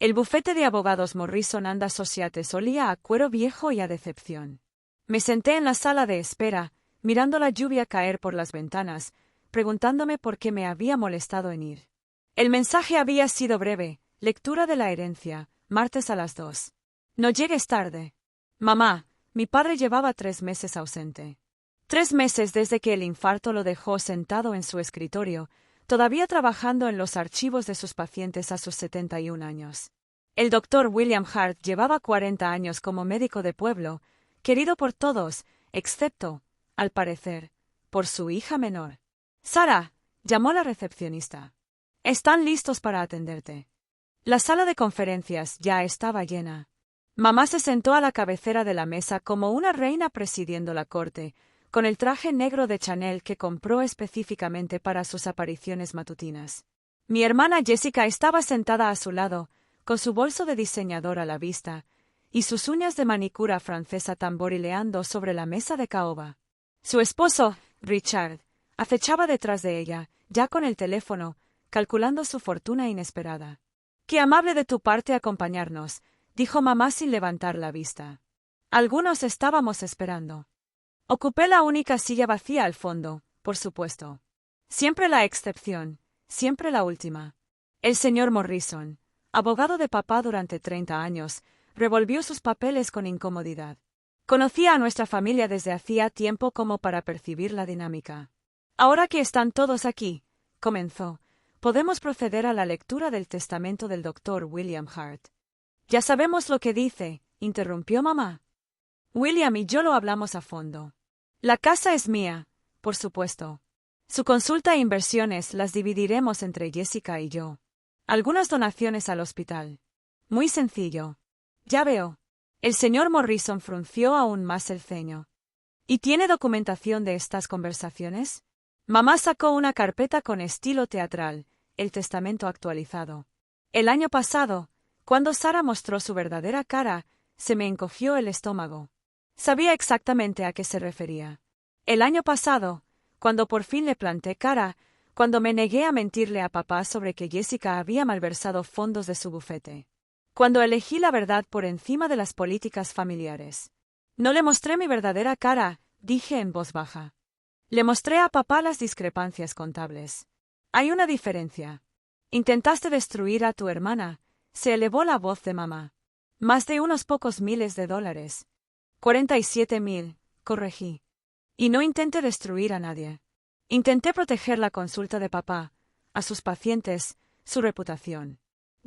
El bufete de abogados Morrison and Associates olía a cuero viejo y a decepción. Me senté en la sala de espera, mirando la lluvia caer por las ventanas, preguntándome por qué me había molestado en ir. El mensaje había sido breve: lectura de la herencia, martes a las 2. No llegues tarde. Mamá, mi padre llevaba 3 meses ausente. 3 meses desde que el infarto lo dejó sentado en su escritorio, todavía trabajando en los archivos de sus pacientes a sus 71 años. El doctor William Hart llevaba 40 años como médico de pueblo, querido por todos, excepto, al parecer, por su hija menor. Sara, llamó la recepcionista. Están listos para atenderte. La sala de conferencias ya estaba llena. Mamá se sentó a la cabecera de la mesa como una reina presidiendo la corte, con el traje negro de Chanel que compró específicamente para sus apariciones matutinas. Mi hermana Jessica estaba sentada a su lado, con su bolso de diseñador a la vista, y sus uñas de manicura francesa tamborileando sobre la mesa de caoba. Su esposo, Richard, acechaba detrás de ella, ya con el teléfono, calculando su fortuna inesperada. «Qué amable de tu parte acompañarnos», dijo mamá sin levantar la vista. Algunos estábamos esperando. Ocupé la única silla vacía al fondo, por supuesto. Siempre la excepción, siempre la última. El señor Morrison, abogado de papá durante 30 años, revolvió sus papeles con incomodidad. Conocía a nuestra familia desde hacía tiempo como para percibir la dinámica. «Ahora que están todos aquí», comenzó, «podemos proceder a la lectura del testamento del doctor William Hart». «Ya sabemos lo que dice», interrumpió mamá. «William y yo lo hablamos a fondo. La casa es mía, por supuesto. Su consulta e inversiones las dividiremos entre Jessica y yo. Algunas donaciones al hospital. Muy sencillo. Ya veo». El señor Morrison frunció aún más el ceño. «¿Y tiene documentación de estas conversaciones?» Mamá sacó una carpeta con estilo teatral, el testamento actualizado. El año pasado, cuando Sara mostró su verdadera cara, se me encogió el estómago. Sabía exactamente a qué se refería. El año pasado, cuando por fin le planté cara, cuando me negué a mentirle a papá sobre que Jessica había malversado fondos de su bufete. Cuando elegí la verdad por encima de las políticas familiares. No le mostré mi verdadera cara, dije en voz baja. Le mostré a papá las discrepancias contables. Hay una diferencia. Intentaste destruir a tu hermana, se elevó la voz de mamá. Más de unos pocos miles de dólares. 47.000, corregí. Y no intenté destruir a nadie. Intenté proteger la consulta de papá, a sus pacientes, su reputación.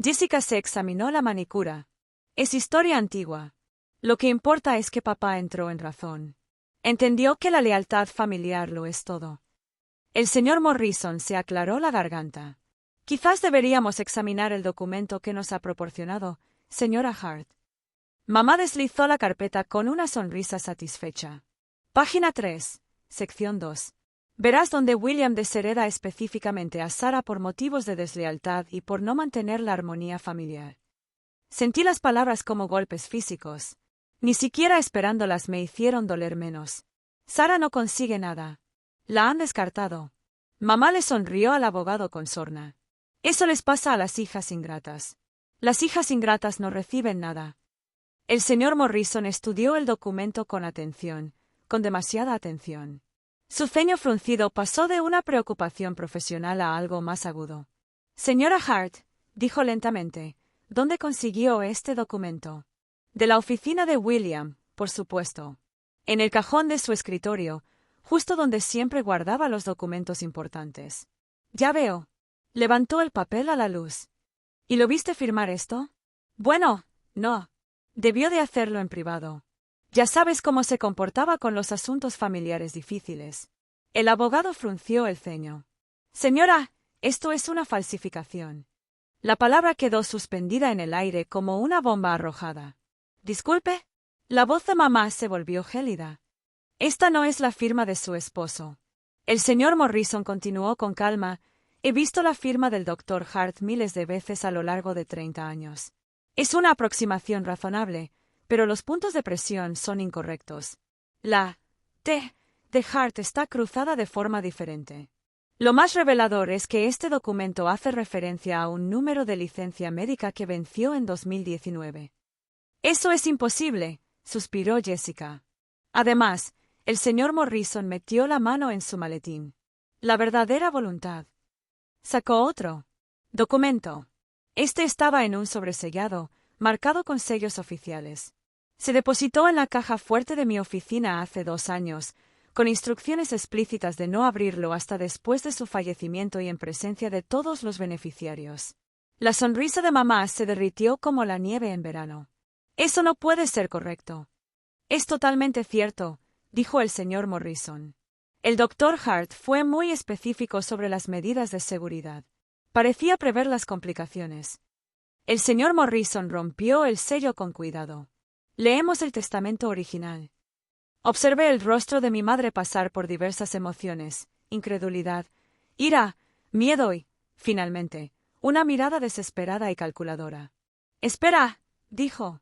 Jessica se examinó la manicura. Es historia antigua. Lo que importa es que papá entró en razón. Entendió que la lealtad familiar lo es todo. El señor Morrison se aclaró la garganta. Quizás deberíamos examinar el documento que nos ha proporcionado, señora Hart. Mamá deslizó la carpeta con una sonrisa satisfecha. Página 3, sección 2. Verás donde William deshereda específicamente a Sara por motivos de deslealtad y por no mantener la armonía familiar. Sentí las palabras como golpes físicos. Ni siquiera esperándolas me hicieron doler menos. Sara no consigue nada. La han descartado. Mamá le sonrió al abogado con sorna. Eso les pasa a las hijas ingratas. Las hijas ingratas no reciben nada. El señor Morrison estudió el documento con atención, con demasiada atención. Su ceño fruncido pasó de una preocupación profesional a algo más agudo. Señora Hart, dijo lentamente, ¿dónde consiguió este documento? De la oficina de William, por supuesto. En el cajón de su escritorio, justo donde siempre guardaba los documentos importantes. Ya veo. Levantó el papel a la luz. ¿Y lo viste firmar esto? Bueno, no. Debió de hacerlo en privado. Ya sabes cómo se comportaba con los asuntos familiares difíciles. El abogado frunció el ceño. Señora, esto es una falsificación. La palabra quedó suspendida en el aire como una bomba arrojada. Disculpe. La voz de mamá se volvió gélida. Esta no es la firma de su esposo. El señor Morrison continuó con calma. He visto la firma del doctor Hart miles de veces a lo largo de 30 años. Es una aproximación razonable, pero los puntos de presión son incorrectos. La T de Hart está cruzada de forma diferente. Lo más revelador es que este documento hace referencia a un número de licencia médica que venció en 2019. Eso es imposible, suspiró Jessica. Además, el señor Morrison metió la mano en su maletín. La verdadera voluntad. Sacó otro documento. Este estaba en un sobresellado, marcado con sellos oficiales. Se depositó en la caja fuerte de mi oficina hace 2 años, con instrucciones explícitas de no abrirlo hasta después de su fallecimiento y en presencia de todos los beneficiarios. La sonrisa de mamá se derritió como la nieve en verano. Eso no puede ser correcto. Es totalmente cierto, dijo el señor Morrison. El doctor Hart fue muy específico sobre las medidas de seguridad. Parecía prever las complicaciones. El señor Morrison rompió el sello con cuidado. Leemos el testamento original. Observé el rostro de mi madre pasar por diversas emociones, incredulidad, ira, miedo y, finalmente, una mirada desesperada y calculadora. «Espera», dijo.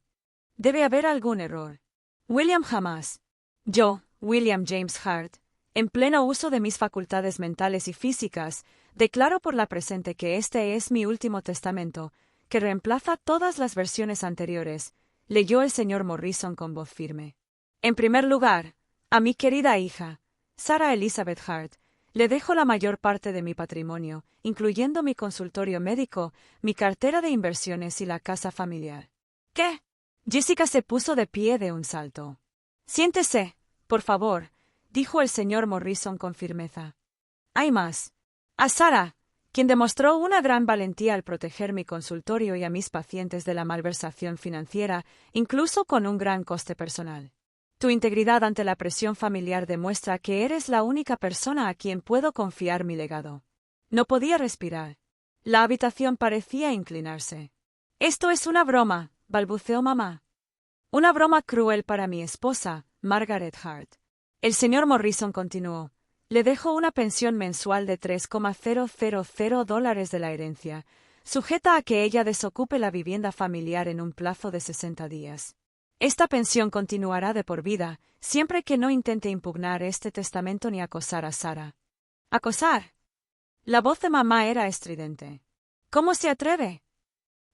«Debe haber algún error. William jamás». Yo, William James Hart, en pleno uso de mis facultades mentales y físicas, declaro por la presente que este es mi último testamento, que reemplaza todas las versiones anteriores, leyó el señor Morrison con voz firme. En primer lugar, a mi querida hija, Sarah Elizabeth Hart, le dejo la mayor parte de mi patrimonio, incluyendo mi consultorio médico, mi cartera de inversiones y la casa familiar. ¿Qué? Jessica se puso de pie de un salto. Siéntese, por favor, dijo el señor Morrison con firmeza. Hay más. A Sarah, quien demostró una gran valentía al proteger mi consultorio y a mis pacientes de la malversación financiera, incluso con un gran coste personal. Tu integridad ante la presión familiar demuestra que eres la única persona a quien puedo confiar mi legado. No podía respirar. La habitación parecía inclinarse. Esto es una broma, balbuceó mamá. Una broma cruel para mi esposa, Margaret Hart. El señor Morrison continuó. Le dejo una pensión mensual de $3,000 de la herencia, sujeta a que ella desocupe la vivienda familiar en un plazo de 60 días. Esta pensión continuará de por vida, siempre que no intente impugnar este testamento ni acosar a Sarah. ¿Acosar? La voz de mamá era estridente. ¿Cómo se atreve?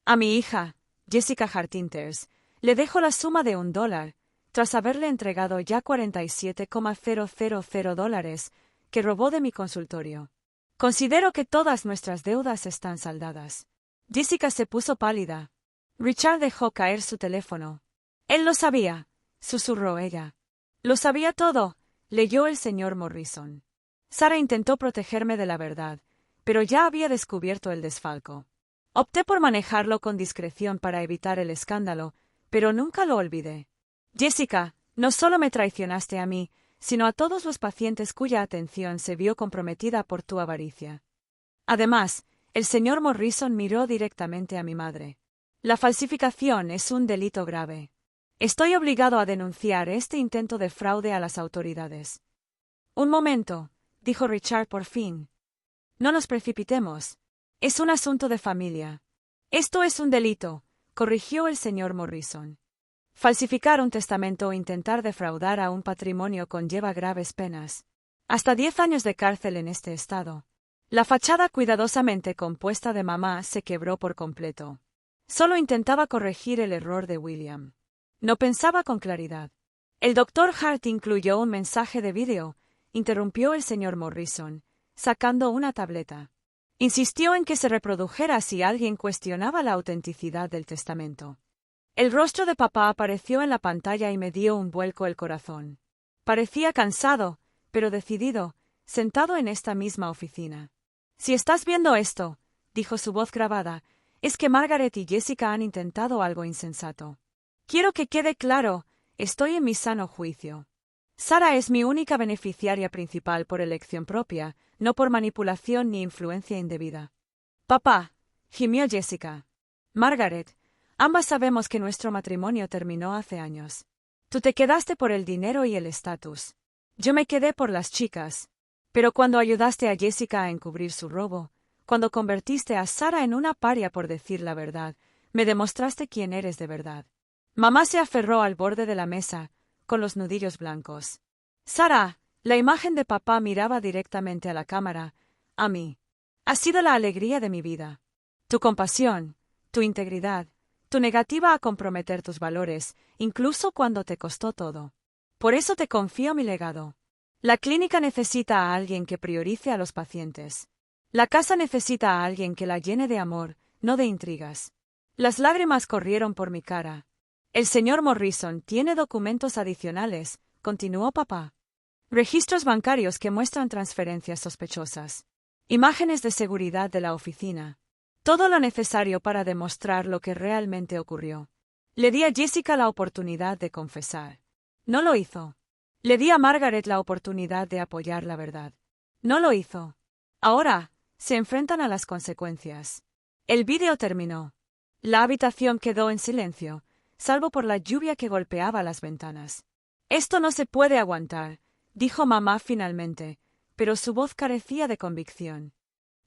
A mi hija, Jessica Hart Inters, le dejo la suma de $1, tras haberle entregado ya $47,000 que robó de mi consultorio. Considero que todas nuestras deudas están saldadas. Jessica se puso pálida. Richard dejó caer su teléfono. Él lo sabía, susurró ella. Lo sabía todo, leyó el señor Morrison. Sarah intentó protegerme de la verdad, pero ya había descubierto el desfalco. Opté por manejarlo con discreción para evitar el escándalo, pero nunca lo olvidé. Jessica, no solo me traicionaste a mí, sino a todos los pacientes cuya atención se vio comprometida por tu avaricia. Además, el señor Morrison miró directamente a mi madre. La falsificación es un delito grave. Estoy obligado a denunciar este intento de fraude a las autoridades. Un momento, dijo Richard por fin. No nos precipitemos. Es un asunto de familia. Esto es un delito, corrigió el señor Morrison. Falsificar un testamento o intentar defraudar a un patrimonio conlleva graves penas. Hasta 10 años de cárcel en este estado. La fachada cuidadosamente compuesta de mamá se quebró por completo. Solo intentaba corregir el error de William. No pensaba con claridad. El doctor Hart incluyó un mensaje de vídeo, interrumpió el señor Morrison, sacando una tableta. Insistió en que se reprodujera si alguien cuestionaba la autenticidad del testamento. El rostro de papá apareció en la pantalla y me dio un vuelco el corazón. Parecía cansado, pero decidido, sentado en esta misma oficina. Si estás viendo esto, dijo su voz grabada, es que Margaret y Jessica han intentado algo insensato. Quiero que quede claro, estoy en mi sano juicio. Sarah es mi única beneficiaria principal por elección propia, no por manipulación ni influencia indebida. Papá, gimió Jessica. Margaret, ambas sabemos que nuestro matrimonio terminó hace años. Tú te quedaste por el dinero y el estatus. Yo me quedé por las chicas. Pero cuando ayudaste a Jessica a encubrir su robo, cuando convertiste a Sarah en una paria por decir la verdad, me demostraste quién eres de verdad. Mamá se aferró al borde de la mesa, con los nudillos blancos. Sarah, la imagen de papá miraba directamente a la cámara, A mí. Has sido la alegría de mi vida. Tu compasión, tu integridad, tu negativa a comprometer tus valores, incluso cuando te costó todo. Por eso te confío mi legado. La clínica necesita a alguien que priorice a los pacientes. La casa necesita a alguien que la llene de amor, no de intrigas. Las lágrimas corrieron por mi cara. El señor Morrison tiene documentos adicionales, continuó papá. Registros bancarios que muestran transferencias sospechosas. Imágenes de seguridad de la oficina. Todo lo necesario para demostrar lo que realmente ocurrió. Le di a Jessica la oportunidad de confesar. No lo hizo. Le di a Margaret la oportunidad de apoyar la verdad. No lo hizo. Ahora, se enfrentan a las consecuencias. El vídeo terminó. La habitación quedó en silencio, salvo por la lluvia que golpeaba las ventanas. Esto no se puede aguantar, dijo mamá finalmente, pero su voz carecía de convicción.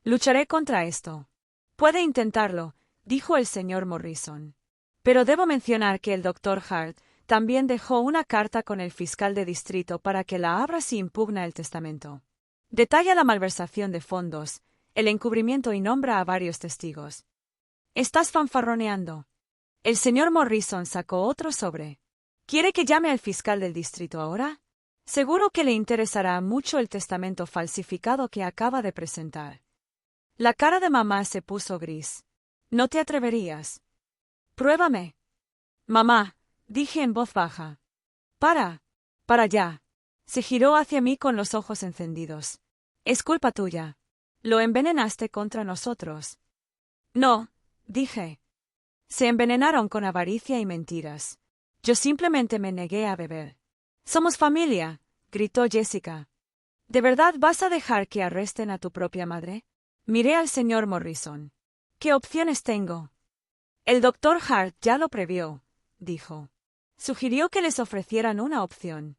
Lucharé contra esto. Puede intentarlo, dijo el señor Morrison. Pero debo mencionar que el doctor Hart también dejó una carta con el fiscal de distrito para que la abra si impugna el testamento. Detalla la malversación de fondos, el encubrimiento y nombra a varios testigos. Estás fanfarroneando. El señor Morrison sacó otro sobre. ¿Quiere que llame al fiscal del distrito ahora? Seguro que le interesará mucho el testamento falsificado que acaba de presentar. La cara de mamá se puso gris. ¿No te atreverías? Pruébame. Mamá, dije en voz baja. Para ya. Se giró hacia mí con los ojos encendidos. Es culpa tuya. Lo envenenaste contra nosotros. No, dije. Se envenenaron con avaricia y mentiras. Yo simplemente me negué a beber. Somos familia, gritó Jessica. ¿De verdad vas a dejar que arresten a tu propia madre? Miré al señor Morrison. ¿Qué opciones tengo? El doctor Hart ya lo previó, dijo. Sugirió que les ofrecieran una opción.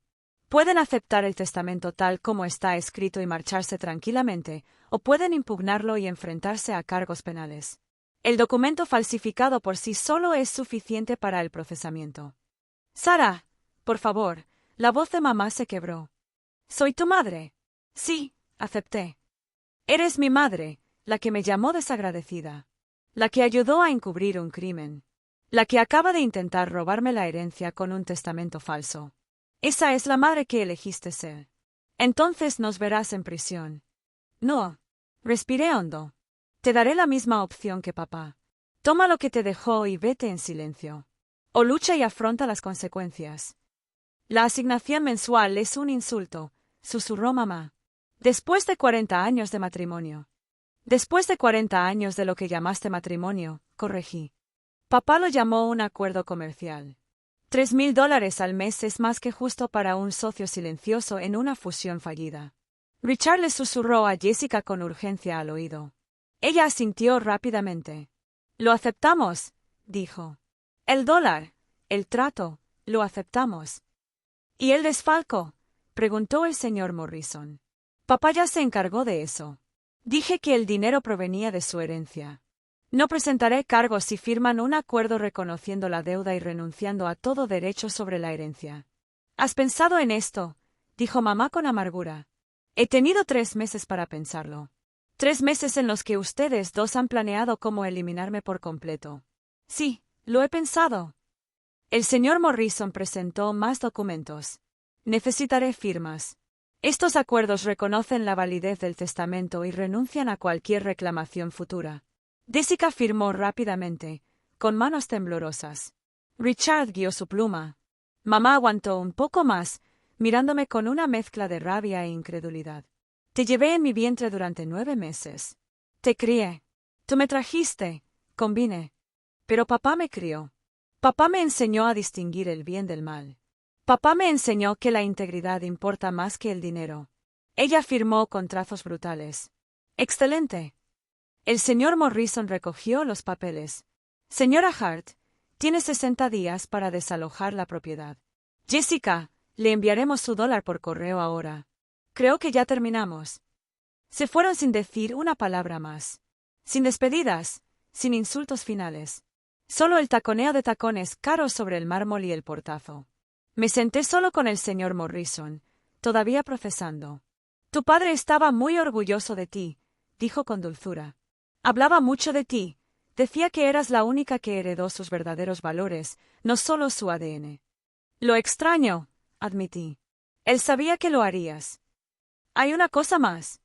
Pueden aceptar el testamento tal como está escrito y marcharse tranquilamente, o pueden impugnarlo y enfrentarse a cargos penales. El documento falsificado por sí solo es suficiente para el procesamiento. Sara, por favor, la voz de mamá se quebró. ¿Soy tu madre? Sí, acepté. Eres mi madre, la que me llamó desagradecida. La que ayudó a encubrir un crimen. La que acaba de intentar robarme la herencia con un testamento falso. Esa es la madre que elegiste ser. Entonces nos verás en prisión. No. Respiré hondo. Te daré la misma opción que papá. Toma lo que te dejó y vete en silencio. O lucha y afronta las consecuencias. La asignación mensual es un insulto, susurró mamá. Después de 40 años de matrimonio. Después de 40 años de lo que llamaste matrimonio, corregí. Papá lo llamó un acuerdo comercial. $3,000 al mes es más que justo para un socio silencioso en una fusión fallida. Richard le susurró a Jessica con urgencia al oído. Ella asintió rápidamente. Lo aceptamos, dijo. El dólar, el trato, lo aceptamos. ¿Y el desfalco? Preguntó el señor Morrison. Papá ya se encargó de eso. Dije que el dinero provenía de su herencia. No presentaré cargos si firman un acuerdo reconociendo la deuda y renunciando a todo derecho sobre la herencia. ¿Has pensado en esto?, dijo mamá con amargura. He tenido 3 meses para pensarlo. 3 meses en los que ustedes dos han planeado cómo eliminarme por completo. Sí, lo he pensado. El señor Morrison presentó más documentos. Necesitaré firmas. Estos acuerdos reconocen la validez del testamento y renuncian a cualquier reclamación futura. Jessica firmó rápidamente, con manos temblorosas. Richard guió su pluma. Mamá aguantó un poco más, mirándome con una mezcla de rabia e incredulidad. Te llevé en mi vientre durante 9 meses. Te crié. Tú me trajiste, convine. Pero papá me crió. Papá me enseñó a distinguir el bien del mal. Papá me enseñó que la integridad importa más que el dinero. Ella firmó con trazos brutales. Excelente. El señor Morrison recogió los papeles. Señora Hart, tiene 60 días para desalojar la propiedad. Jessica, le enviaremos su dólar por correo ahora. Creo que ya terminamos. Se fueron sin decir una palabra más. Sin despedidas, sin insultos finales. Solo el taconeo de tacones caros sobre el mármol y el portazo. Me senté solo con el señor Morrison, todavía procesando. Tu padre estaba muy orgulloso de ti, dijo con dulzura. Hablaba mucho de ti. Decía que eras la única que heredó sus verdaderos valores, no solo su ADN. Lo extraño, admití. Él sabía que lo harías. Hay una cosa más.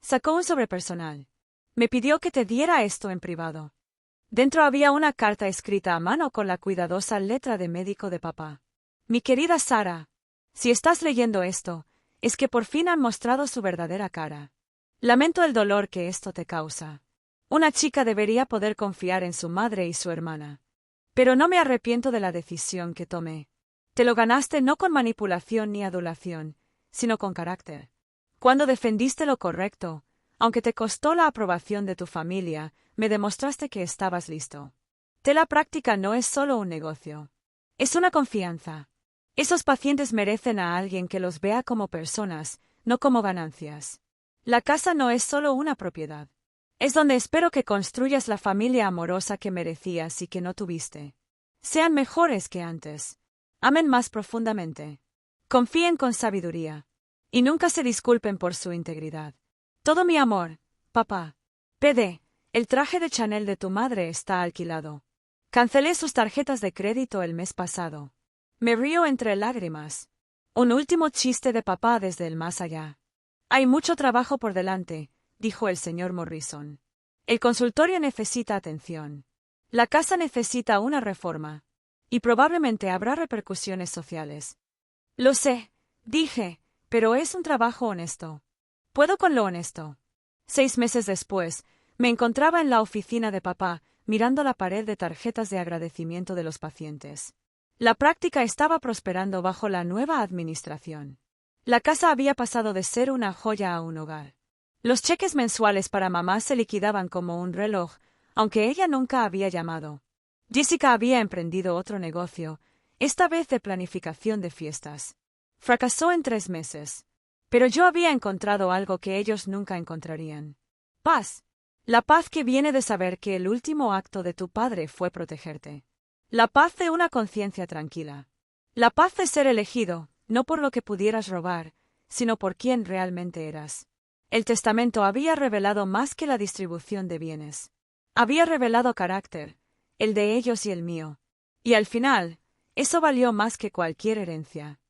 Sacó un sobre personal. Me pidió que te diera esto en privado. Dentro había una carta escrita a mano con la cuidadosa letra de médico de papá. Mi querida Sara, si estás leyendo esto, es que por fin han mostrado su verdadera cara. Lamento el dolor que esto te causa. Una chica debería poder confiar en su madre y su hermana. Pero no me arrepiento de la decisión que tomé. Te lo ganaste no con manipulación ni adulación, sino con carácter. Cuando defendiste lo correcto, aunque te costó la aprobación de tu familia, me demostraste que estabas listo. La práctica no es solo un negocio. Es una confianza. Esos pacientes merecen a alguien que los vea como personas, no como ganancias. La casa no es solo una propiedad. Es donde espero que construyas la familia amorosa que merecías y que no tuviste. Sean mejores que antes. Amen más profundamente. Confíen con sabiduría. Y nunca se disculpen por su integridad. Todo mi amor, papá. PD, el traje de Chanel de tu madre está alquilado. Cancelé sus tarjetas de crédito el mes pasado. Me río entre lágrimas. Un último chiste de papá desde el más allá. Hay mucho trabajo por delante, dijo el señor Morrison. El consultorio necesita atención. La casa necesita una reforma. Y probablemente habrá repercusiones sociales. Lo sé, dije, pero es un trabajo honesto. Puedo con lo honesto. 6 meses después, me encontraba en la oficina de papá, mirando la pared de tarjetas de agradecimiento de los pacientes. La práctica estaba prosperando bajo la nueva administración. La casa había pasado de ser una joya a un hogar. Los cheques mensuales para mamá se liquidaban como un reloj, aunque ella nunca había llamado. Jessica había emprendido otro negocio, esta vez de planificación de fiestas. Fracasó en 3 meses. Pero yo había encontrado algo que ellos nunca encontrarían. Paz. La paz que viene de saber que el último acto de tu padre fue protegerte. La paz de una conciencia tranquila. La paz de ser elegido, no por lo que pudieras robar, sino por quién realmente eras. El testamento había revelado más que la distribución de bienes. Había revelado carácter, el de ellos y el mío. Y al final, eso valió más que cualquier herencia.